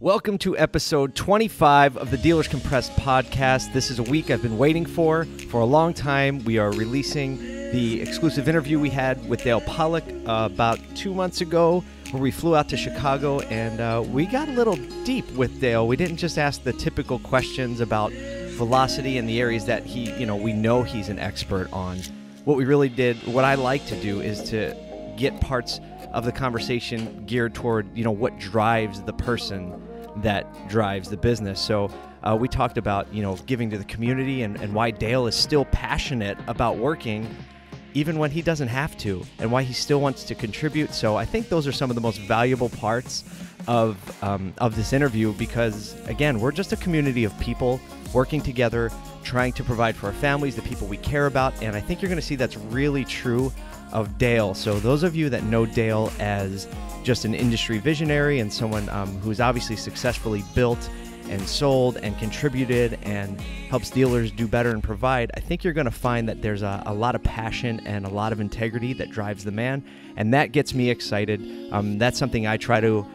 Welcome to episode 25 of the Dealers Compressed podcast. This is a week I've been waiting for a long time. We are releasing the exclusive interview we had with Dale Pollak about 2 months ago, where we flew out to Chicago, and we got a little deep with Dale. We didn't just ask the typical questions about velocity and the areas that we know he's an expert on. What we really did, what I like to do, is to get parts of the conversation geared toward, what drives the person that drives the business. So we talked about, giving to the community and why Dale is still passionate about working even when he doesn't have to, and why he still wants to contribute. So I think those are some of the most valuable parts of this interview, because again, we're just a community of people working together, trying to provide for our families, the people we care about, and I think you're going to see that's really true of Dale. So those of you that know Dale as just an industry visionary and someone who's obviously successfully built and sold and contributed and helps dealers do better and provide, I think you're going to find that there's a lot of passion and a lot of integrity that drives the man, and that gets me excited. That's something I try to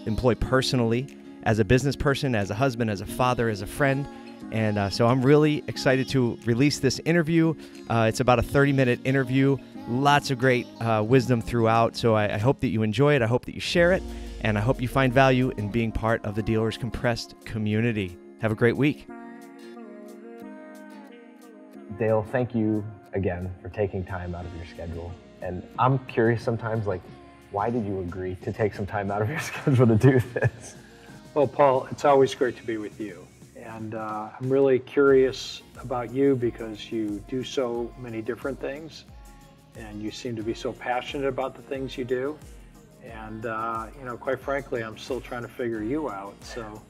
employ personally as a business person, as a husband, as a father, as a friend. And so I'm really excited to release this interview. It's about a 30-minute interview, lots of great wisdom throughout. So I hope that you enjoy it. I hope that you share it. And I hope you find value in being part of the Dealers Compressed community. Have a great week. Dale, thank you again for taking time out of your schedule. And I'm curious sometimes, why did you agree to take some time out of your schedule to do this? Well, Paul, it's always great to be with you. And I'm really curious about you because you do so many different things, and you seem to be so passionate about the things you do. And, quite frankly, I'm still trying to figure you out. So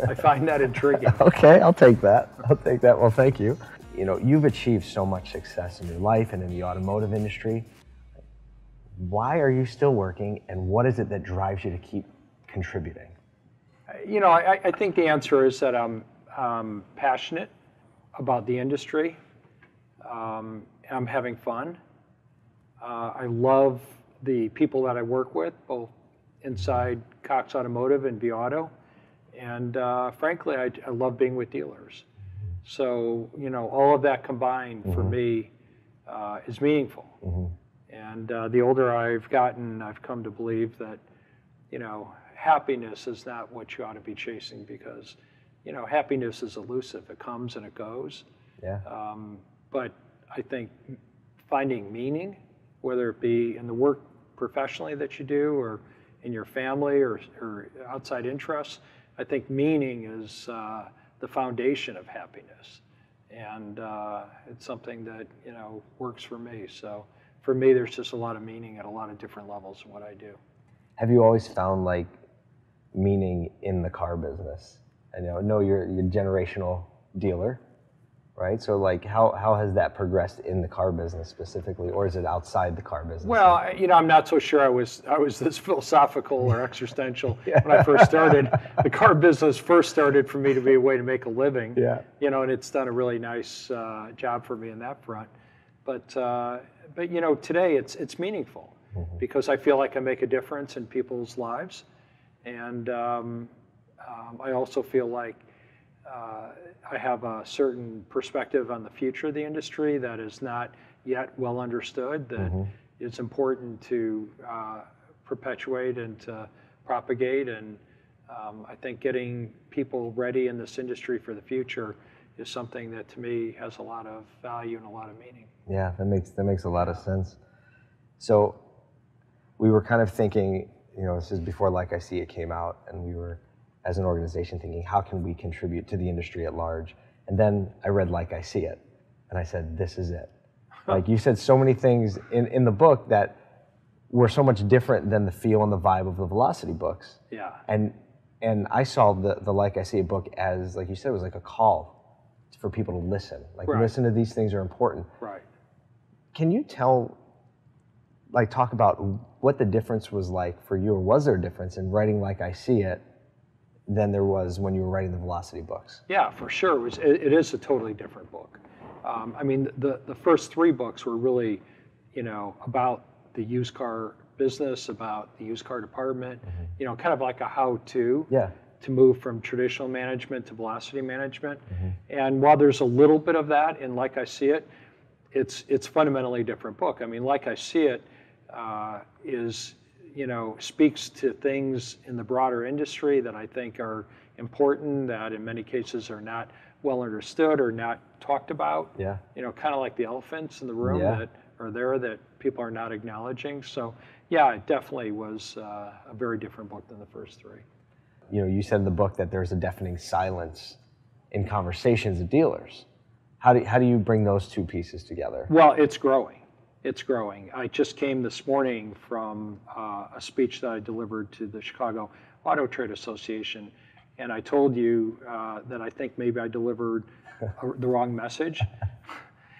I find that intriguing. Okay, I'll take that. Well, thank you. You've achieved so much success in your life and in the automotive industry. Why are you still working, and what is it that drives you to keep contributing? I think the answer is that I'm passionate about the industry. I'm having fun. I love the people that I work with, both inside PACTS Automotive and vAuto. And frankly, I love being with dealers. So, all of that combined for me is meaningful. And the older I've gotten, I've come to believe that, happiness is not what you ought to be chasing, because happiness is elusive. It comes and it goes. Yeah. But I think finding meaning, whether it be in the work professionally that you do, or in your family, or outside interests, I think meaning is the foundation of happiness. And it's something that, works for me. So for me, there's just a lot of meaning at a lot of different levels in what I do. Have you always found meaning in the car business? I know you're a generational dealer, right? So how has that progressed in the car business specifically, or is it outside the car business? Well, I'm not so sure I was this philosophical or existential when I first started. The car business first started for me to be a way to make a living. Yeah. And it's done a really nice job for me in that front. But today it's meaningful because I feel like I make a difference in people's lives. And I also feel like I have a certain perspective on the future of the industry that is not yet well understood, that it's important to perpetuate and to propagate. And I think getting people ready in this industry for the future is something that to me has a lot of value and a lot of meaning. Yeah, that makes a lot of sense. So we were kind of thinking, this is before Like I See It came out, and we were, as an organization, thinking, how can we contribute to the industry at large? And then I read Like I See It, and I said, this is it. You said so many things in the book that were so much different than the feel and the vibe of the Velocity books. Yeah. And I saw the Like I See It book as, like you said, it was like a call for people to listen. Right. Listen to these things are important. Right. Can you talk about what the difference was like for you, or was there a difference in writing Like I See It than there was when you were writing the Velocity books? Yeah, for sure. It is a totally different book. The first three books were really, about the used car business, about the used car department, kind of like a how-to to move from traditional management to velocity management. And while there's a little bit of that in Like I See It, it's fundamentally a different book. I mean, Like I See It is, speaks to things in the broader industry that I think are important, that in many cases are not well understood or not talked about. Yeah. Kind of like the elephants in the room that are there that people are not acknowledging. So yeah, it definitely was a very different book than the first three. You said in the book that there's a deafening silence in conversations of dealers. How do you bring those two pieces together? Well, it's growing. It's growing. I just came this morning from a speech that I delivered to the Chicago Auto Trade Association, and I told you that I think maybe I delivered the wrong message.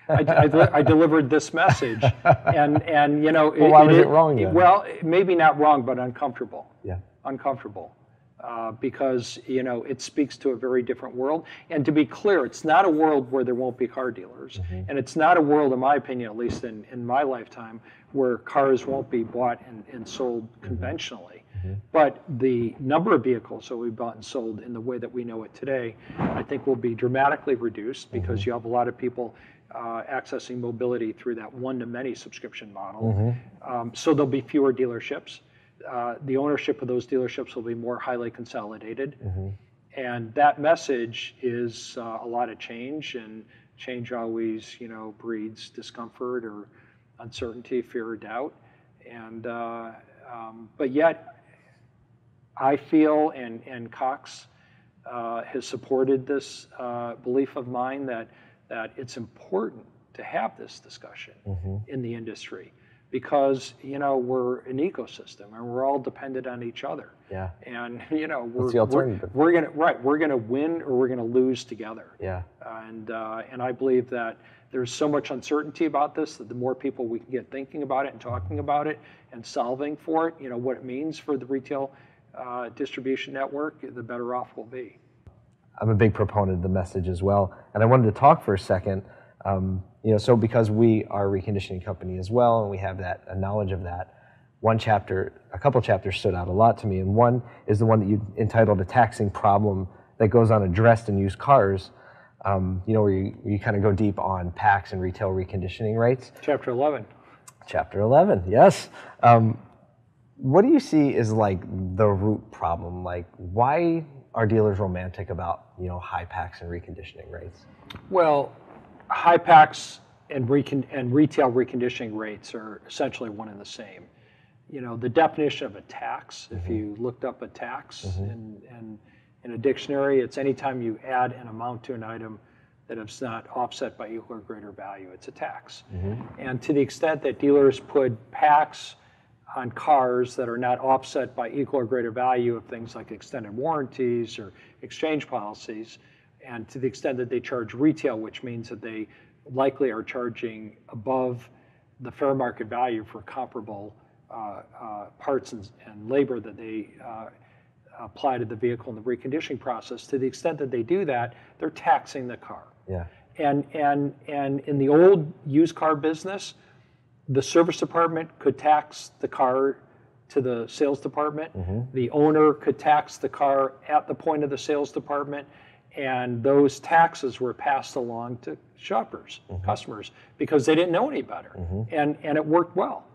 I delivered this message, and well, why was it wrong then? Well, maybe not wrong, but uncomfortable. Yeah. Uncomfortable. Because it speaks to a very different world. And to be clear, it's not a world where there won't be car dealers, and it's not a world, in my opinion, at least in my lifetime, where cars won't be bought and sold conventionally. But the number of vehicles that we bought and sold in the way that we know it today, I think will be dramatically reduced because you have a lot of people accessing mobility through that one-to-many subscription model. So there'll be fewer dealerships. The ownership of those dealerships will be more highly consolidated. And that message is a lot of change, and change always, breeds discomfort or uncertainty, fear, or doubt. And but yet, I feel, and Cox has supported this belief of mine that it's important to have this discussion in the industry. Because we're an ecosystem and we're all dependent on each other. Yeah. And What's the alternative? we're gonna win or we're gonna lose together. Yeah. And I believe that there's so much uncertainty about this that the more people we can get thinking about it and talking about it and solving for it, what it means for the retail distribution network, the better off we'll be. I'm a big proponent of the message as well, and I wanted to talk for a second. So because we are a reconditioning company as well, and we have that knowledge of that, a couple chapters stood out a lot to me, and one is the one that you entitled "A Taxing Problem That Goes Unaddressed in Used Cars," where you kind of go deep on PACTS and retail reconditioning rates. Chapter 11. Chapter 11, yes. What do you see as like the root problem? Like, why are dealers romantic about high PACTS and reconditioning rates? Well, high PACTS and retail reconditioning rates are essentially one and the same. The definition of a tax, if you looked up a tax in a dictionary, it's anytime you add an amount to an item that is not offset by equal or greater value, it's a tax. And to the extent that dealers put PACTS on cars that are not offset by equal or greater value of things like extended warranties or exchange policies, and to the extent that they charge retail, which means that they likely are charging above the fair market value for comparable parts and labor that they apply to the vehicle in the reconditioning process, to the extent that they do that, they're taxing the car. Yeah. And in the old used car business, the service department could tax the car to the sales department. The owner could tax the car at the point of the sales department, and those taxes were passed along to shoppers, customers, because they didn't know any better. And it worked well.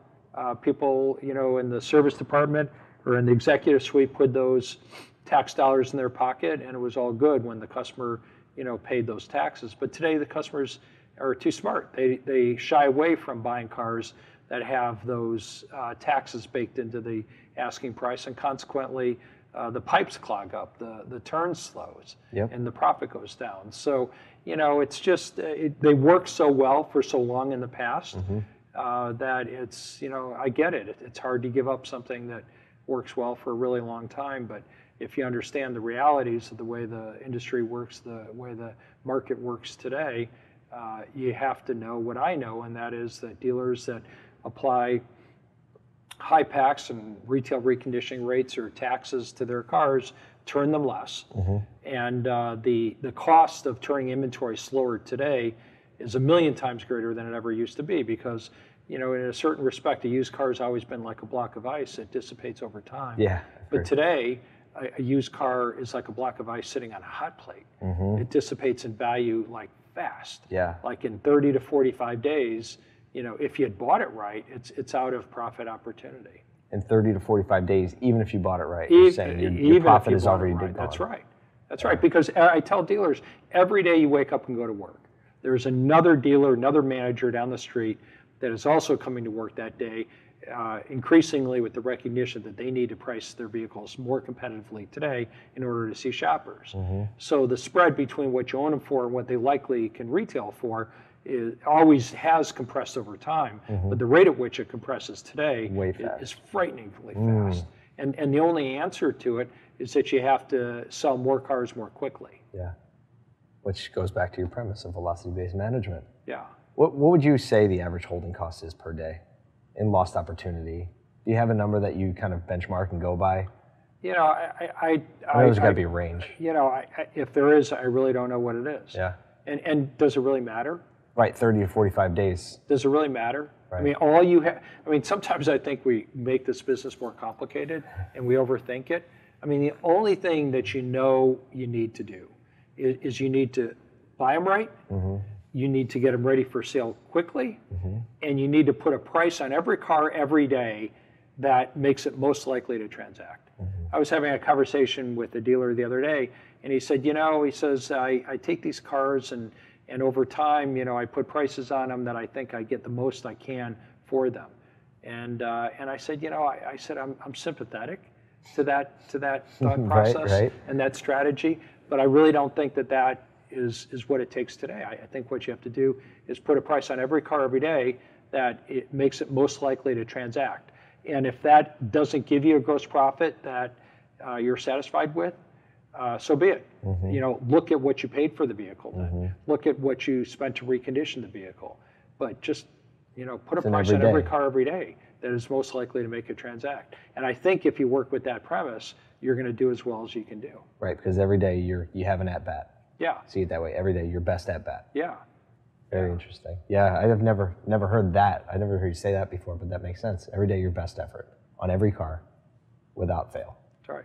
People, in the service department or in the executive suite put those tax dollars in their pocket, and it was all good when the customer, paid those taxes. But today the customers are too smart. They shy away from buying cars that have those taxes baked into the asking price, and consequently the pipes clog up, the turn slows, and the profit goes down. So, it's just, they work so well for so long in the past that it's, I get it. It's hard to give up something that works well for a really long time, but if you understand the realities of the way the industry works, the way the market works today, you have to know what I know, and that is that dealers that apply high PACTS and retail reconditioning rates or taxes to their cars turn them less. And the cost of turning inventory slower today is 1,000,000 times greater than it ever used to be, because in a certain respect, a used car has always been like a block of ice. It dissipates over time. Yeah. But today, a used car is like a block of ice sitting on a hot plate. It dissipates in value like fast. Yeah. Like in 30 to 45 days, if you had bought it right, it's out of profit opportunity. In 30 to 45 days, even if you bought it right, you're saying your profit is already gone. That's right. That's right. Because I tell dealers, every day you wake up and go to work, there's another dealer, another manager down the street that is also coming to work that day, increasingly with the recognition that they need to price their vehicles more competitively today in order to see shoppers. So the spread between what you own them for and what they likely can retail for always has compressed over time, but the rate at which it compresses today is frighteningly fast. And the only answer to it is that you have to sell more cars more quickly. Yeah, which goes back to your premise of velocity-based management. Yeah. What would you say the average holding cost is per day in lost opportunity? Do you have a number that you kind of benchmark and go by? I know there's got to be a range. If there is, I really don't know what it is. Yeah. And does it really matter? Right, 30 to 45 days. Does it really matter? Right. Sometimes I think we make this business more complicated and we overthink it. The only thing that you need to do is you need to buy them right, you need to get them ready for sale quickly, and you need to put a price on every car every day that makes it most likely to transact. I was having a conversation with a dealer the other day, and he said, I take these cars and over time, I put prices on them that I think I get the most I can for them. And I said, I'm sympathetic to that thought process and that strategy, but I really don't think that is what it takes today. I think what you have to do is put a price on every car every day that it makes it most likely to transact. And if that doesn't give you a gross profit that you're satisfied with, so be it. Look at what you paid for the vehicle then. Look at what you spent to recondition the vehicle. But just, put a price on every car every day that is most likely to make it transact. And I think if you work with that premise, you're going to do as well as you can do. Right, because every day you have an at-bat. Yeah. See it that way. Every day, your best at-bat. Yeah. Very interesting. Yeah, I have never heard that. I never heard you say that before, but that makes sense. Every day, your best effort on every car without fail. That's right.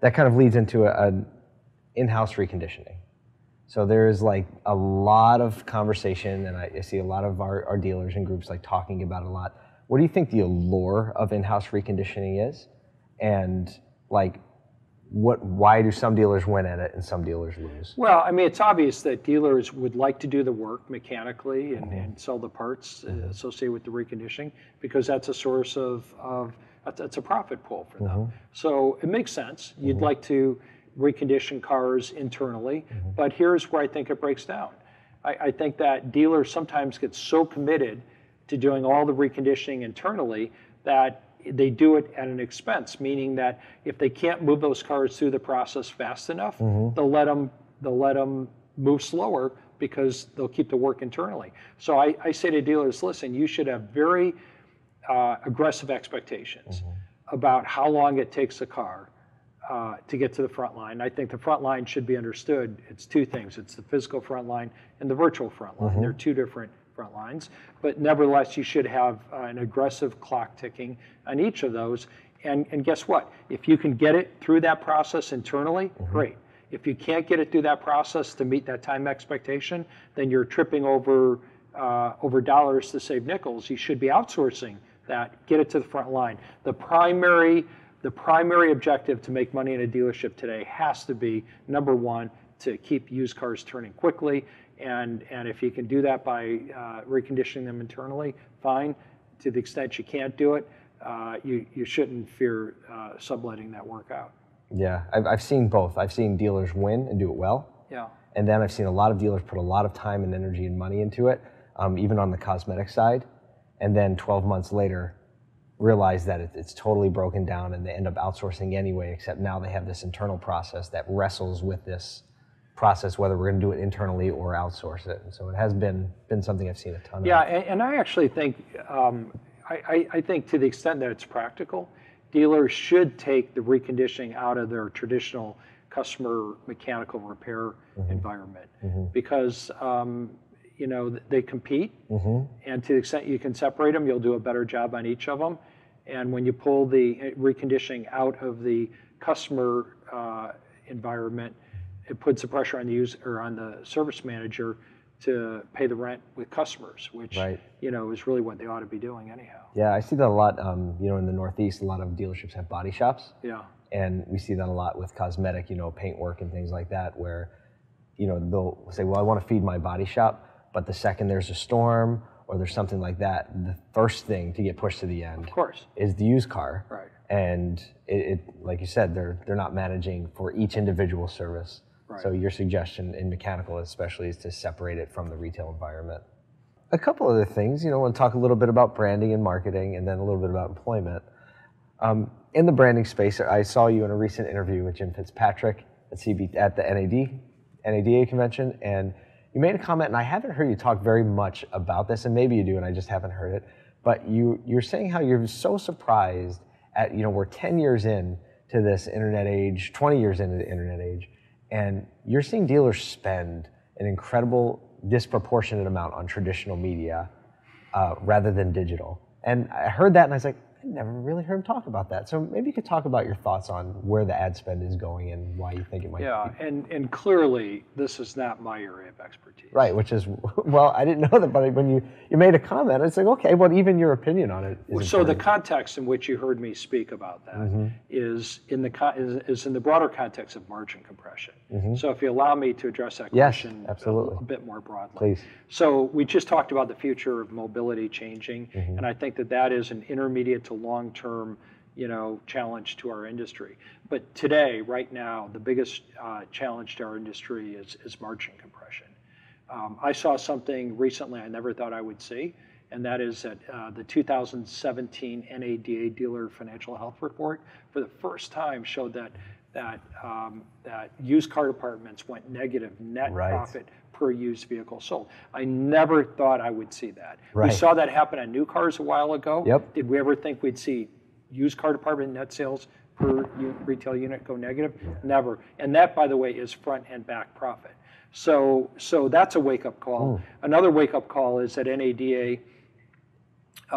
That kind of leads into an in-house reconditioning. So there's like a lot of conversation, and I see a lot of our dealers and groups like talking about it a lot. What do you think the allure of in-house reconditioning is? And like, why do some dealers win at it and some dealers lose? Well, it's obvious that dealers would like to do the work mechanically and sell the parts associated with the reconditioning, because that's a source that's a profit pool for them. So it makes sense. You'd like to recondition cars internally, but here's where I think it breaks down. I think that dealers sometimes get so committed to doing all the reconditioning internally that they do it at an expense, meaning that if they can't move those cars through the process fast enough, they'll let them move slower because they'll keep the work internally. So I say to dealers, listen, you should have very aggressive expectations about how long it takes a car to get to the front line. I think the front line should be understood. It's two things. It's the physical front line and the virtual front line. They're two different front lines, but nevertheless, you should have an aggressive clock ticking on each of those. And guess what? If you can get it through that process internally, great. If you can't get it through that process to meet that time expectation, then you're tripping over dollars to save nickels. You should be outsourcing that. Get it to the front line. The primary objective to make money in a dealership today has to be, number one, to keep used cars turning quickly. And if you can do that by reconditioning them internally, fine. To the extent you can't do it, you shouldn't fear subletting that work out. Yeah, I've seen both. I've seen dealers win and do it well. Yeah. And then I've seen a lot of dealers put a lot of time and energy and money into it, even on the cosmetic side. And then 12 months later, realize that it's totally broken down and they end up outsourcing anyway, except now they have this internal process that wrestles with this process, whether we're going to do it internally or outsource it. And so it has been something I've seen a ton of. Yeah, and I actually think, I think to the extent that it's practical, dealers should take the reconditioning out of their traditional customer mechanical repair environment, because they compete, and to the extent you can separate them, you'll do a better job on each of them. And when you pull the reconditioning out of the customer environment, it puts the pressure on the user or on the service manager to pay the rent with customers, which is really what they ought to be doing anyhow. Yeah, I see that a lot. In the Northeast, a lot of dealerships have body shops. Yeah. And we see that a lot with cosmetic, paint work and things like that, where, they'll say, well, I want to feed my body shop, but the second there's a storm or there's something like that, the first thing to get pushed to the end, of course, is the used car. Right. And it like you said, they're not managing for each individual service. Right. So your suggestion in mechanical especially is to separate it from the retail environment. A couple other things, I want to talk a little bit about branding and marketing and then a little bit about employment. In the branding space, I saw you in a recent interview with Jim Fitzpatrick at the NADA convention, and you made a comment, and I haven't heard you talk very much about this, and maybe you do, and I just haven't heard it, but you're saying how you're so surprised at, we're 10 years in to this internet age, 20 years into the internet age, and you're seeing dealers spend an incredible disproportionate amount on traditional media rather than digital. And I heard that and I was like, I never really heard him talk about that. So maybe you could talk about your thoughts on where the ad spend is going and why you think it might be. Yeah, and clearly this is not my area of expertise. Right, which is, well, I didn't know that, but when you made a comment, it's like, okay, well, even your opinion on it is so the context in which you heard me speak about that is in the broader context of margin compression. So if you allow me to address that question a bit more broadly. Please. So we just talked about the future of mobility changing, and I think that is an intermediate to long-term challenge to our industry. But today, right now, the biggest challenge to our industry is margin compression. I saw something recently I never thought I would see, and that is that the 2017 NADA Dealer Financial Health Report for the first time showed that used car departments went negative net profit per used vehicle sold. I never thought I would see that. We saw that happen on new cars a while ago. Yep. Did we ever think we'd see used car department net sales per retail unit go negative? Never. And that, by the way, is front and back profit. So that's a wake-up call. Another wake-up call is that NADA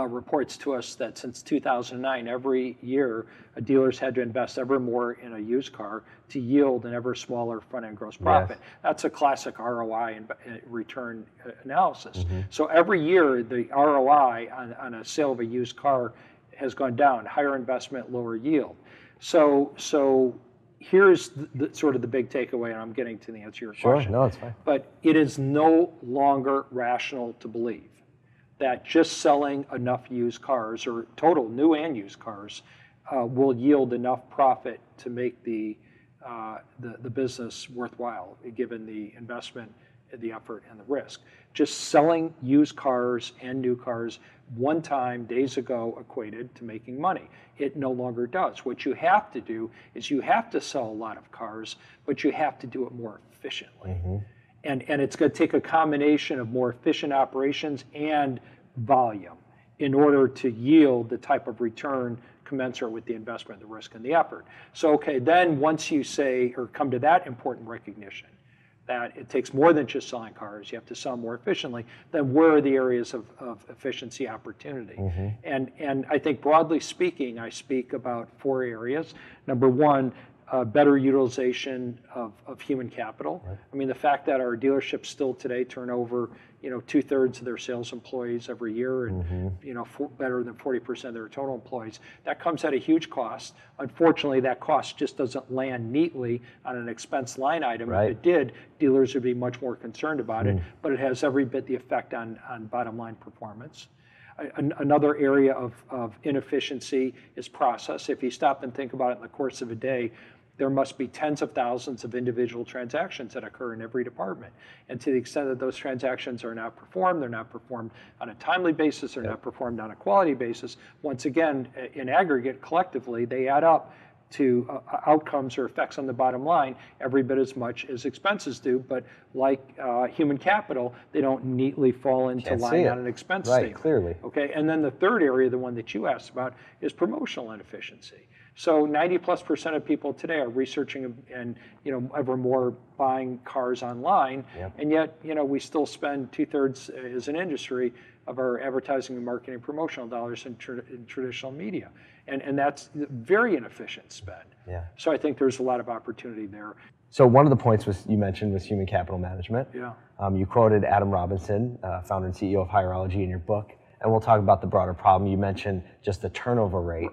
reports to us that since 2009, every year, dealers had to invest ever more in a used car to yield an ever smaller front-end gross profit. Yes. That's a classic ROI and return analysis. So every year, the ROI on a sale of a used car has gone down, higher investment, lower yield. So here's sort of the big takeaway, and I'm getting to the answer to your question. Sure, no, it's fine. But it is no longer rational to believe that just selling enough used cars, or total new and used cars, will yield enough profit to make the business worthwhile, given the investment, the effort, and the risk. Just selling used cars and new cars one time, days ago, equated to making money. It no longer does. What you have to do is you have to sell a lot of cars, but you have to do it more efficiently. And it's going to take a combination of more efficient operations and volume in order to yield the type of return commensurate with the investment, the risk, and the effort. So, okay, then once you say, or come to that important recognition, that it takes more than just selling cars, you have to sell more efficiently, then where are the areas of efficiency opportunity? And I think broadly speaking, I speak about 4 areas. Number one, better utilization of human capital. I mean, the fact that our dealerships still today turn over 2/3 of their sales employees every year, and better than 40% of their total employees, that comes at a huge cost. Unfortunately, that cost just doesn't land neatly on an expense line item. If it did, dealers would be much more concerned about it, but it has every bit the effect on bottom line performance. Another area of inefficiency is process. If you stop and think about it in the course of a day, there must be tens of thousands of individual transactions that occur in every department. And to the extent that those transactions are not performed, they're not performed on a timely basis, they're not performed on a quality basis, once again, in aggregate, collectively, they add up to outcomes or effects on the bottom line every bit as much as expenses do. But like human capital, they don't neatly fall into line on an expense statement. Clearly. Okay, and then the third area, the one that you asked about, is promotional inefficiency. So 90+% of people today are researching and ever more buying cars online, and yet we still spend 2/3 as an industry of our advertising and marketing promotional dollars in traditional media, and that's very inefficient spend. Yeah. So I think there's a lot of opportunity there. So one of the points you mentioned was human capital management. Yeah. You quoted Adam Robinson, founder and CEO of Hirology, in your book, and we'll talk about the broader problem. You mentioned just the turnover rate.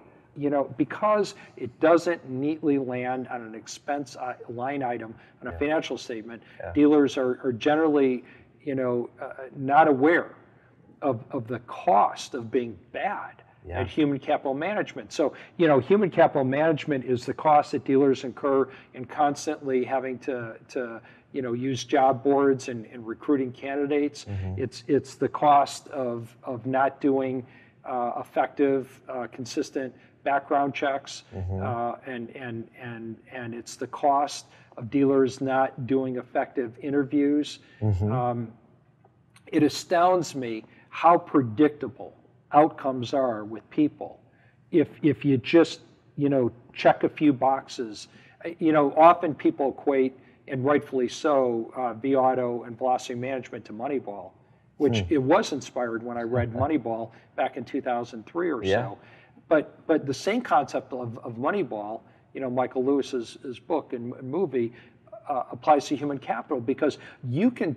Because it doesn't neatly land on an expense line item on a financial statement, dealers are generally, not aware of the cost of being bad at human capital management. So, human capital management is the cost that dealers incur in constantly having to use job boards and recruiting candidates. It's the cost of not doing effective, consistent background checks, and it's the cost of dealers not doing effective interviews. It astounds me how predictable outcomes are with people if you just check a few boxes. Often people equate, and rightfully so, vAuto and velocity management to Moneyball, which it was inspired when I read Moneyball back in 2003 or so. But the same concept of Moneyball, Michael Lewis's book and movie, applies to human capital, because you can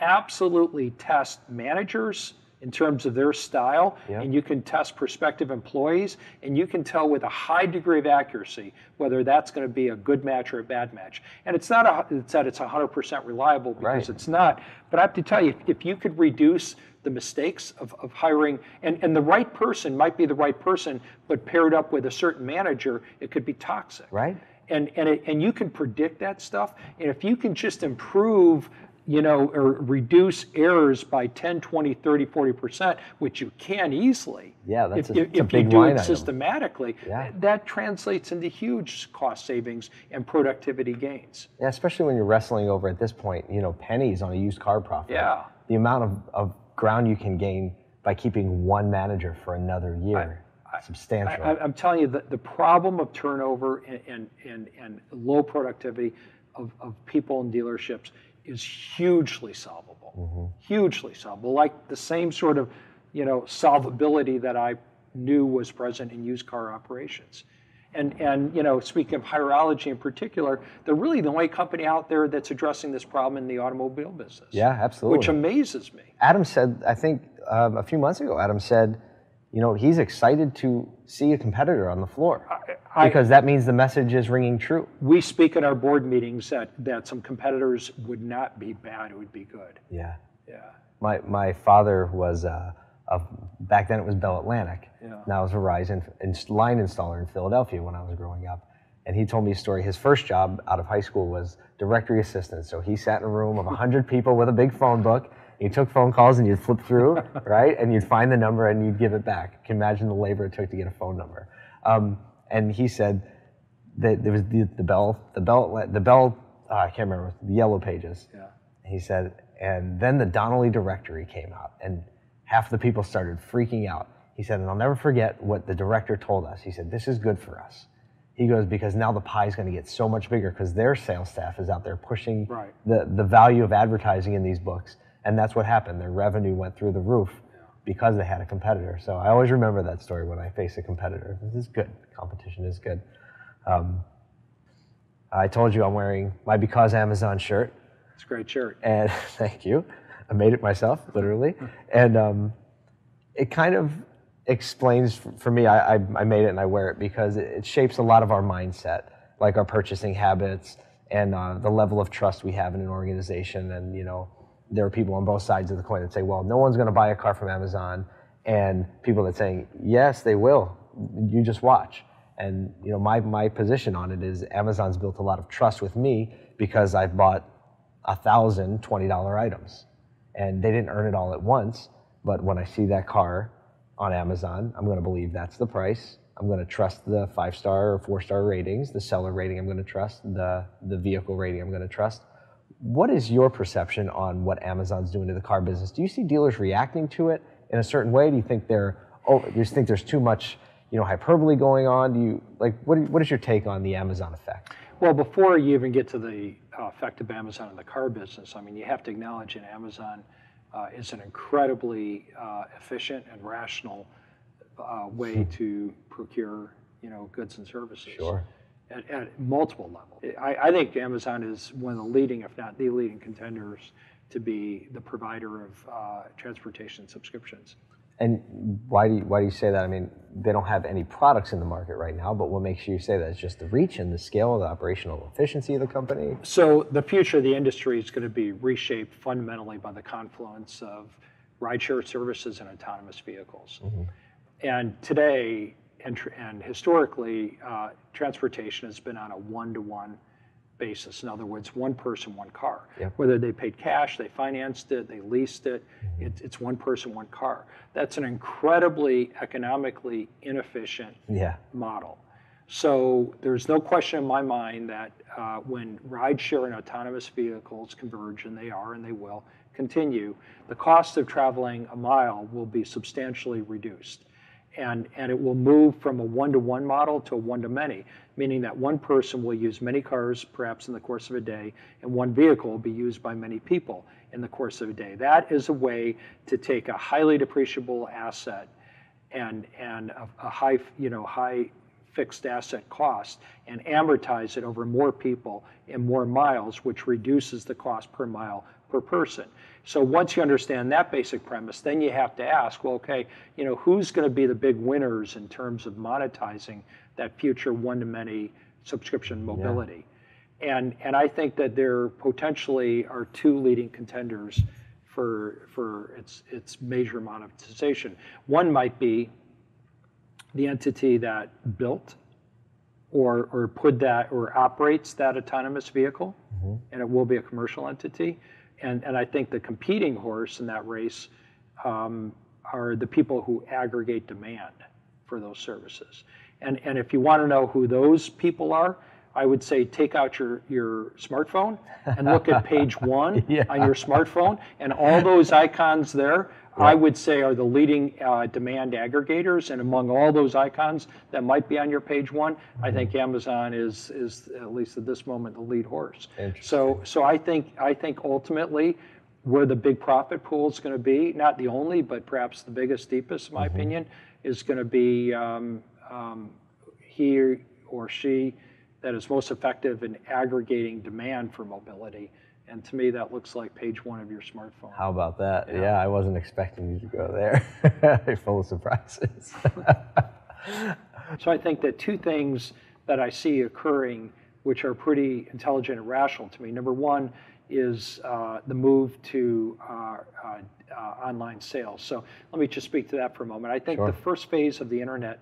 absolutely test managers in terms of their style, and you can test prospective employees, and you can tell with a high degree of accuracy whether that's going to be a good match or a bad match. And it's not it's 100% reliable, because it's not. But I have to tell you, if you could reduce the mistakes of hiring, and the right person might be the right person, but paired up with a certain manager, it could be toxic. Right. And you can predict that stuff. And if you can just improve, or reduce errors by 10, 20, 30, 40%, which you can easily. Yeah, that's if a you big do line it item. systematically, that translates into huge cost savings and productivity gains. Yeah, especially when you're wrestling over, at this point, pennies on a used car profit. Yeah. The amount of ground you can gain by keeping one manager for another year. Substantial. I'm telling you, the problem of turnover and low productivity of people in dealerships is hugely solvable. Hugely solvable. Like the same sort of solvability that I knew was present in used car operations. And speaking of Hirology in particular, they're really the only company out there that's addressing this problem in the automobile business. Yeah, absolutely. Which amazes me. Adam said, I think a few months ago, Adam said, he's excited to see a competitor on the floor, because that means the message is ringing true. We speak at our board meetings that some competitors would not be bad, it would be good. Yeah. Yeah. My father was, back then it was Bell Atlantic. Yeah. Now it's Verizon line installer in Philadelphia when I was growing up. And he told me a story. His first job out of high school was directory assistant. So he sat in a room of 100 people with a big phone book. You took phone calls and you'd flip through, right? And you'd find the number and you'd give it back. You can imagine the labor it took to get a phone number. And he said that there was the Bell, I can't remember, the Yellow Pages. Yeah. He said, and then the Donnelly directory came out, and half the people started freaking out. He said, and I'll never forget what the director told us. He said, this is good for us. He goes, because now the pie's going to get so much bigger, because their sales staff is out there pushing the value of advertising in these books. And that's what happened. Their revenue went through the roof because they had a competitor. So I always remember that story when I face a competitor. This is good. Competition is good. I told you I'm wearing my Because Amazon shirt. It's a great shirt. And thank you. I made it myself, literally. And it kind of explains, for me, I made it and I wear it because it shapes a lot of our mindset, like our purchasing habits and the level of trust we have in an organization. And, there are people on both sides of the coin that say, well, no one's going to buy a car from Amazon, and people that saying, yes, they will. You just watch. And my position on it is Amazon's built a lot of trust with me because I've bought 1,000 $20 items, and they didn't earn it all at once. But when I see that car on Amazon, I'm going to believe that's the price. I'm going to trust the 5-star or 4-star ratings, the seller rating I'm going to trust, the vehicle rating I'm going to trust. What is your perception on what Amazon's doing to the car business? Do you see dealers reacting to it in a certain way? Do you think there's too much, hyperbole going on? Do you what is your take on the Amazon effect? Well, before you even get to the effect of Amazon in the car business, I mean, you have to acknowledge that Amazon is an incredibly efficient and rational way to procure, goods and services. Sure. At multiple levels. I think Amazon is one of the leading, if not the leading contenders to be the provider of transportation subscriptions. And why do you say that? I mean, they don't have any products in the market right now, but what makes you say that? It's just the reach and the scale, the operational efficiency of the company? So the future of the industry is going to be reshaped fundamentally by the confluence of rideshare services and autonomous vehicles. Mm-hmm. And today, and historically, transportation has been on a one-to-one basis. In other words, one person, one car. Yep. Whether they paid cash, they financed it, they leased it, it's one person, one car. That's an incredibly economically inefficient model. So there's no question in my mind that when rideshare and autonomous vehicles converge, and they are and they will continue, the cost of traveling a mile will be substantially reduced. And it will move from a one-to-one model to a one-to-many, meaning that one person will use many cars perhaps in the course of a day, and one vehicle will be used by many people in the course of a day. That is a way to take a highly depreciable asset and a high fixed asset cost and amortize it over more people and more miles, which reduces the cost per mile per person. So once you understand that basic premise, then you have to ask, well, okay, who's going to be the big winners in terms of monetizing that future one-to-many subscription mobility? Yeah. And I think that there potentially are two leading contenders for its major monetization. One might be the entity that built or put that or operates that autonomous vehicle, mm-hmm. and it will be a commercial entity. And I think the competing horse in that race are the people who aggregate demand for those services. And if you want to know who those people are, I would say take out your smartphone and look at page 1 on your smartphone, and all those icons there, I would say are the leading demand aggregators. And among all those icons that might be on your page 1, mm-hmm. I think Amazon is at least at this moment the lead horse. So I think ultimately where the big profit pool is going to be, not the only, but perhaps the biggest, deepest, in my mm-hmm. opinion, is going to be he or she that is most effective in aggregating demand for mobility. And to me, that looks like page 1 of your smartphone. How about that? Yeah, I wasn't expecting you to go there. Full of surprises. So I think that two things that I see occurring, which are pretty intelligent and rational to me. Number one is the move to online sales. So let me just speak to that for a moment. I think the first phase of the internet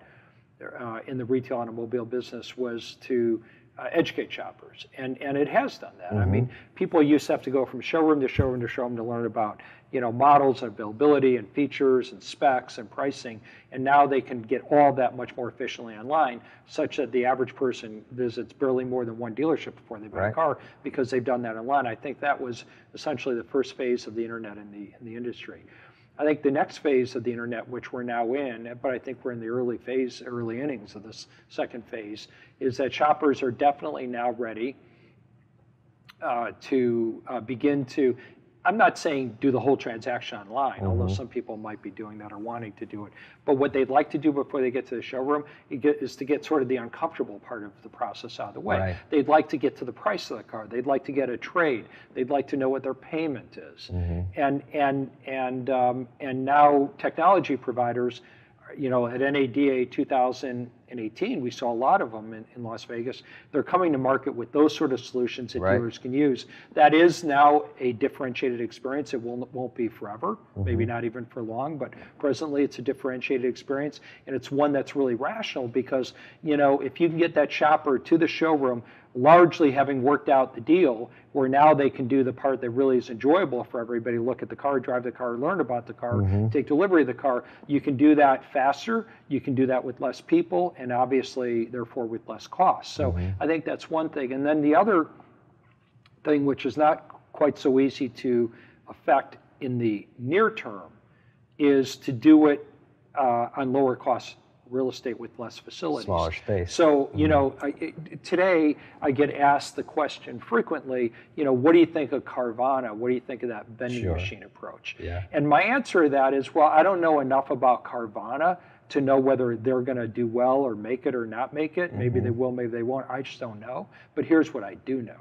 in the retail automobile business was to educate shoppers, and it has done that. Mm-hmm. I mean, people used to have to go from showroom to showroom to showroom to learn about models and availability and features and specs and pricing, and now they can get all that much more efficiently online, such that the average person visits barely more than one dealership before they buy a car because they've done that online. I think that was essentially the first phase of the internet in the industry. I think the next phase of the internet, which we're now in, but I think we're in the early innings of this second phase, is that shoppers are definitely now ready to begin to, I'm not saying do the whole transaction online, mm-hmm. although some people might be doing that or wanting to do it. But what they'd like to do before they get to the showroom is to get sort of the uncomfortable part of the process out of the way. Right. They'd like to get to the price of the car. They'd like to get a trade. They'd like to know what their payment is. Mm-hmm. And now technology providers, at NADA 2018, we saw a lot of them in Las Vegas. They're coming to market with those sort of solutions that dealers can use. That is now a differentiated experience. It won't be forever, mm-hmm. maybe not even for long, but presently it's a differentiated experience, and it's one that's really rational because, if you can get that shopper to the showroom largely having worked out the deal, where now they can do the part that really is enjoyable for everybody, look at the car, drive the car, learn about the car, mm-hmm. take delivery of the car. You can do that faster, you can do that with less people, and obviously, therefore, with less cost. So mm-hmm. I think that's one thing. And then the other thing, which is not quite so easy to affect in the near term, is to do it on lower cost real estate with less facilities. Smaller space. So, you know, today I get asked the question frequently, you know, what do you think of Carvana? What do you think of that vending machine approach? Yeah. And my answer to that is, well, I don't know enough about Carvana to know whether they're going to do well or make it or not make it. Maybe they will, maybe they won't. I just don't know. But here's what I do know.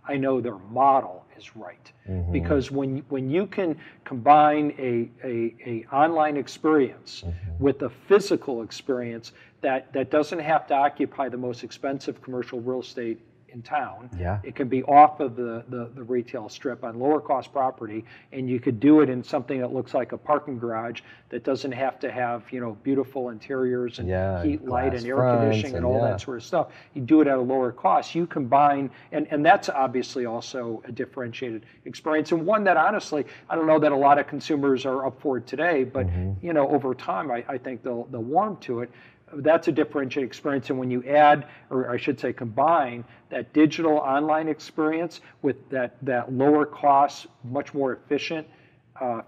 I know their model is right, because when you can combine a online experience with a physical experience that doesn't have to occupy the most expensive commercial real estate in town. Yeah. It can be off of the retail strip on lower cost property, and you could do it in something that looks like a parking garage that doesn't have to have, you know, beautiful interiors and heat, light, and air conditioning and all that sort of stuff. You do it at a lower cost. You combine, and that's obviously also a differentiated experience, and one that honestly, I don't know that a lot of consumers are up for it today, but you know, over time, I think they'll warm to it. That's a differentiated experience, and when you add, or I should say combine, that digital online experience with that lower cost, much more efficient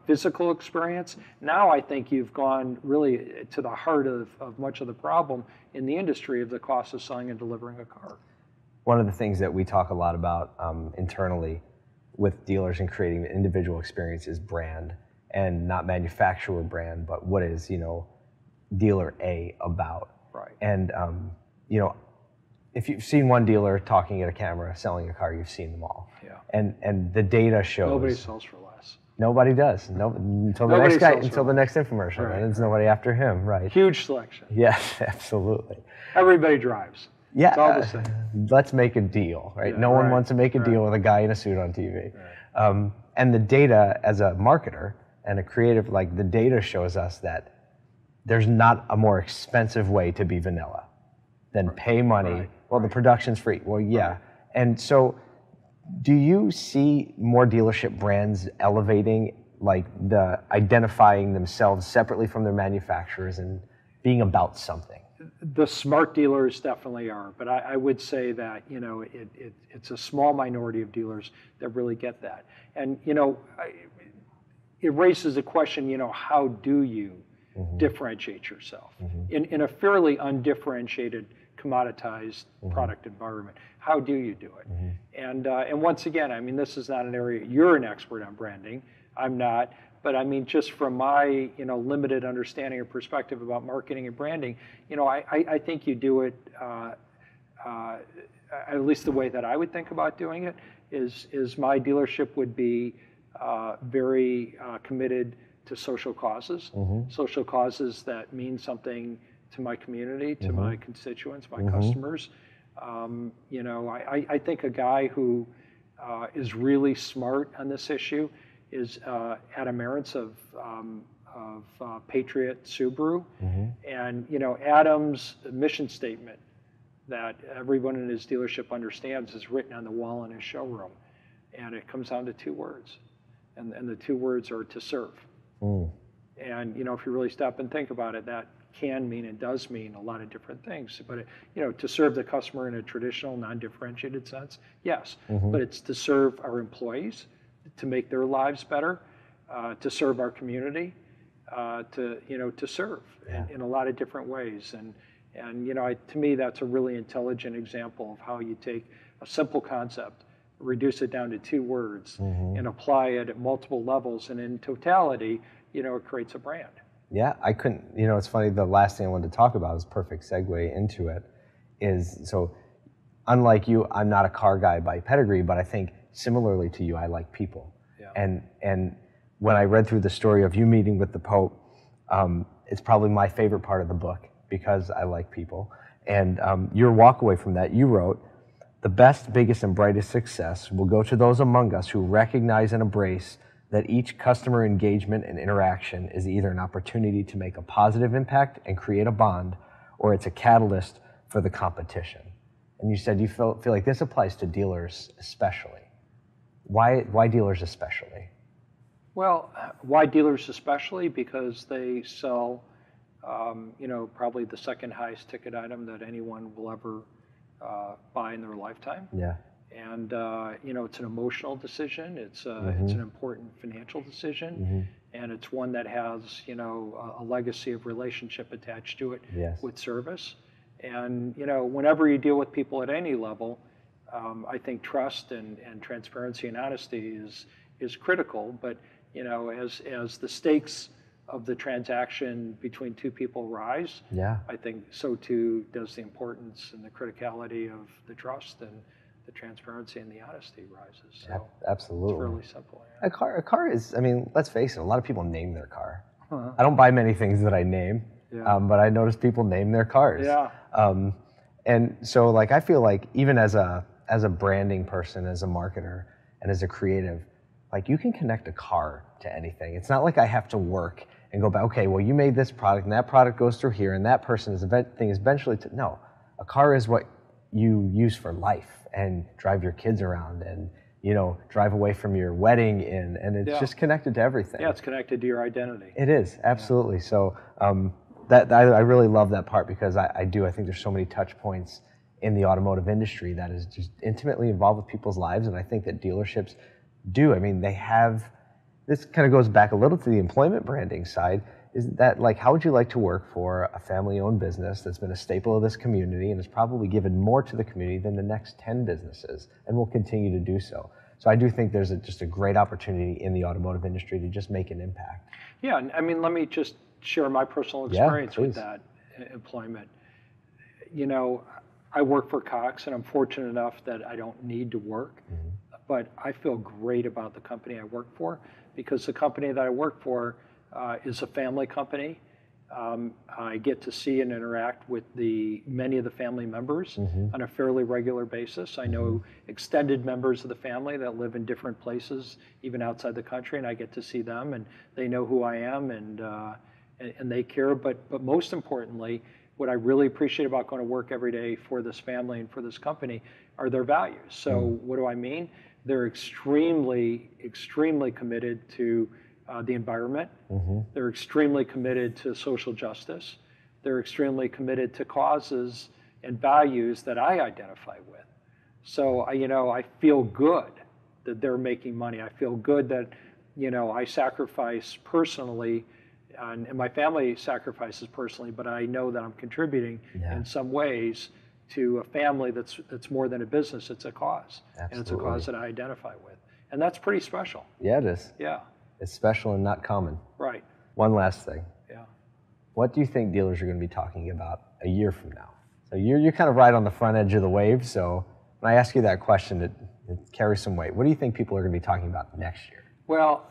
physical experience, now I think you've gone really to the heart of much of the problem in the industry of the cost of selling and delivering a car. One of the things that we talk a lot about internally with dealers and creating the individual experience is brand, and not manufacturer brand, but what is, you know, dealer A about. Right. And you know, if you've seen one dealer talking at a camera selling a car, you've seen them all. Yeah. And the data shows Nobody sells for less. Nobody does. No, until the next guy, until the next infomercial. Right. And there's nobody after him, right? Huge selection. Yes, absolutely. Everybody drives. Yeah. It's all the same. Let's make a deal, right? Yeah, no one wants to make a deal with a guy in a suit on TV. Right. And the data, as a marketer and a creative, like the data shows us that there's not a more expensive way to be vanilla than pay money. Well, the production's free. Well, yeah. And so do you see more dealership brands elevating, like the identifying themselves separately from their manufacturers and being about something? The smart dealers definitely are, but I would say that, you know, it's a small minority of dealers that really get that. And, you know, it raises a question, you know, how do you differentiate yourself in a fairly undifferentiated, commoditized product environment? How do you do it? And once again, I mean, this is not an area, you're an expert on branding, I'm not, but I mean, just from my, you know, limited understanding or perspective about marketing and branding, you know, I think you do it, at least the way that I would think about doing it is my dealership would be very committed to social causes, social causes that mean something to my community, to my constituents, my customers. You know, I think a guy who is really smart on this issue is Adam Aarons of Patriot Subaru. And, you know, Adam's mission statement that everyone in his dealership understands is written on the wall in his showroom. And it comes down to two words. And the two words are to serve. And, you know, if you really stop and think about it, that can mean and does mean a lot of different things. But, you know, to serve the customer in a traditional, non-differentiated sense, yes. But it's to serve our employees, to make their lives better, to serve our community, to serve in a lot of different ways. And you know, to me, that's a really intelligent example of how you take a simple concept, reduce it down to two words, and apply it at multiple levels. And in totality, you know, it creates a brand. Yeah, I couldn't, you know, it's funny, the last thing I wanted to talk about is perfect segue into it, is, so unlike you, I'm not a car guy by pedigree, but I think similarly to you, I like people. Yeah. And when I read through the story of you meeting with the Pope, it's probably my favorite part of the book because I like people. And your walk away from that, you wrote, "The best, biggest, and brightest success will go to those among us who recognize and embrace that each customer engagement and interaction is either an opportunity to make a positive impact and create a bond, or it's a catalyst for the competition." And you said you feel like this applies to dealers especially. Why dealers especially? Well, why dealers especially? Because they sell, you know, probably the second highest ticket item that anyone will ever buy in their lifetime. Yeah. And it's an emotional decision. It's an important financial decision, and it's one that has a legacy of relationship attached to it with service. And whenever you deal with people at any level, I think trust and transparency and honesty is critical. But as the stakes of the transaction between two people rise, I think so too does the importance and the criticality of the trust and the transparency and the honesty rises. So absolutely. It's really simple. Yeah. A car is, I mean, let's face it, a lot of people name their car. I don't buy many things that I name, but I notice people name their cars. And so like, I feel like even as a branding person, as a marketer, and as a creative, like you can connect a car to anything. It's not like I have to work and go back, okay, well you made this product and that product goes through here and that person's thing is eventually, no, a car is what you use for life and drive your kids around and drive away from your wedding and it's just connected to everything. Yeah, it's connected to your identity. It is, absolutely. So that I really love that part because I think there's so many touch points in the automotive industry that is just intimately involved with people's lives, and I think that dealerships do. I mean, they have, this kind of goes back a little to the employment branding side, is that like, how would you like to work for a family-owned business that's been a staple of this community and has probably given more to the community than the next 10 businesses and will continue to do so? So I do think there's just a great opportunity in the automotive industry to just make an impact. Yeah, I mean, let me just share my personal experience with that employment. I work for Cox, and I'm fortunate enough that I don't need to work, but I feel great about the company I work for because the company that I work for is a family company. I get to see and interact with many of the family members on a fairly regular basis. I know extended members of the family that live in different places, even outside the country, and I get to see them, and they know who I am, and they care. But most importantly, what I really appreciate about going to work every day for this family and for this company are their values. So what do I mean? They're extremely, extremely committed to the environment. They're extremely committed to social justice. They're extremely committed to causes and values that I identify with. So I feel good that they're making money. I feel good that I sacrifice personally, and my family sacrifices personally, but I know that I'm contributing in some ways to a family that's more than a business. It's a cause, and it's a cause that I identify with, and that's pretty special. Yeah, it is. Yeah. It's special and not common. Right. One last thing. Yeah. What do you think dealers are going to be talking about a year from now? So you're kind of right on the front edge of the wave. So when I ask you that question, it carries some weight. What do you think people are going to be talking about next year? Well,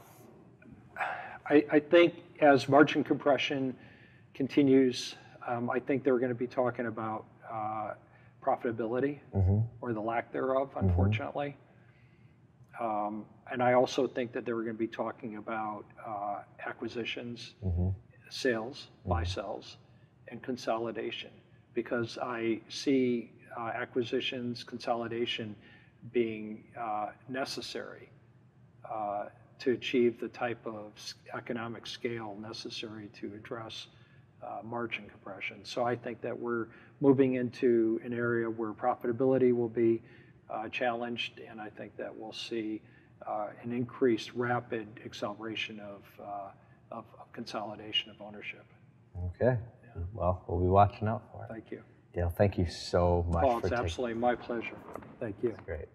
I think as margin compression continues, I think they're going to be talking about profitability or the lack thereof, unfortunately. And I also think that they were going to be talking about acquisitions, sales, buy-sells, and consolidation, because I see acquisitions, consolidation being necessary to achieve the type of economic scale necessary to address margin compression. So I think that we're moving into an area where profitability will be challenged, and I think that we'll see an increased rapid acceleration of consolidation of ownership. Okay. Yeah. Well, we'll be watching out for it. Thank you. Dale, thank you so much for taking. It's absolutely my pleasure. Thank you. That's great.